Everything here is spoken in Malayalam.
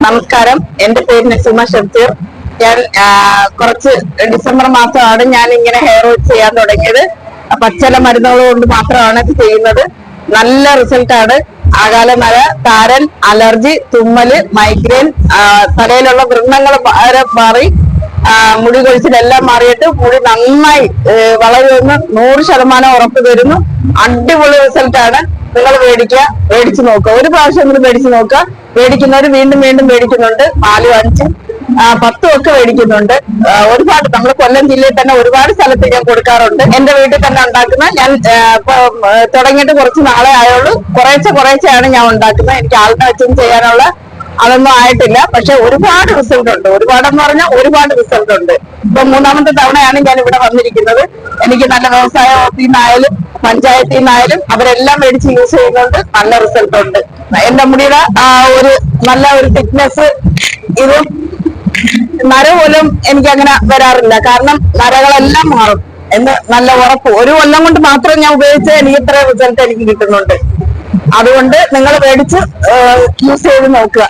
നമസ്കാരം, എന്റെ പേര് നസീമ ഷംസീർ. ഞാൻ കുറച്ച് ഡിസംബർ മാസമാണ് ഞാൻ ഇങ്ങനെ ഹെയർ ഓയിൽ ചെയ്യാൻ തുടങ്ങിയത്. പച്ചില മരുന്നുകൾ കൊണ്ട് മാത്രമാണ് ഇത് ചെയ്യുന്നത്. നല്ല റിസൾട്ടാണ്. ആകാലനര, താരൻ, അലർജി, തുമ്മല്, മൈഗ്രെയിൻ, തലയിലുള്ള വൃണ്ണങ്ങൾ മാറി, മുടി കൊഴിച്ചിലെല്ലാം മാറിയിട്ട് മുടി നന്നായി വളരുമെന്ന് 100% ഉറപ്പ് തരുന്നു. അടിപൊളി റിസൾട്ടാണ്. നിങ്ങൾ മേടിച്ചു നോക്കുക. ഒരു പ്രാവശ്യം നിങ്ങൾ മേടിച്ചു നോക്കുക. മേടിക്കുന്നവർ വീണ്ടും വീണ്ടും മേടിക്കുന്നുണ്ട്. 4, 5, 10 ഒക്കെ മേടിക്കുന്നുണ്ട്. ഒരുപാട് നമ്മൾ കൊല്ലം ജില്ലയിൽ തന്നെ ഒരുപാട് സ്ഥലത്ത് ഞാൻ കൊടുക്കാറുണ്ട്. എന്റെ വീട്ടിൽ തന്നെ ഉണ്ടാക്കുന്ന ഞാൻ തുടങ്ങിയിട്ട് കുറച്ച് നാളെ ആയുള്ളൂ. കുറേശ്ശെയാണ് ഞാൻ ഉണ്ടാക്കുന്നത്. എനിക്ക് ആളിനെ വെച്ചും ചെയ്യാനുള്ള അതൊന്നും ആയിട്ടില്ല. പക്ഷെ ഒരുപാട് റിസൾട്ട് ഉണ്ട്. ഒരുപാടെന്ന് പറഞ്ഞാൽ ഒരുപാട് റിസൾട്ട് ഉണ്ട്. ഇപ്പൊ 3ാമത്തെ തവണയാണ് ഞാൻ ഇവിടെ വന്നിരിക്കുന്നത്. എനിക്ക് നല്ല വ്യവസായ ഓഫീസിൽ നിന്നായാലും പഞ്ചായത്തിൽ നിന്നായാലും അവരെല്ലാം മേടിച്ച് യൂസ് ചെയ്യുന്നുണ്ട്. നല്ല റിസൾട്ട് ഉണ്ട്. എന്റെ മുടിയുടെ ഒരു നല്ല ഒരു തിക്നെസ്, ഇത് നര പോലും എനിക്ക് അങ്ങനെ വരാറില്ല. കാരണം നരകളെല്ലാം മാറും എന്ന് നല്ല ഉറപ്പ്. 1 കൊല്ലം കൊണ്ട് മാത്രം ഞാൻ ഉപയോഗിച്ച് എനിക്ക് ഇത്ര റിസൾട്ട് എനിക്ക് കിട്ടുന്നുണ്ട്. അതുകൊണ്ട് നിങ്ങൾ മേടിച്ച് യൂസ് ചെയ്ത് നോക്കുക.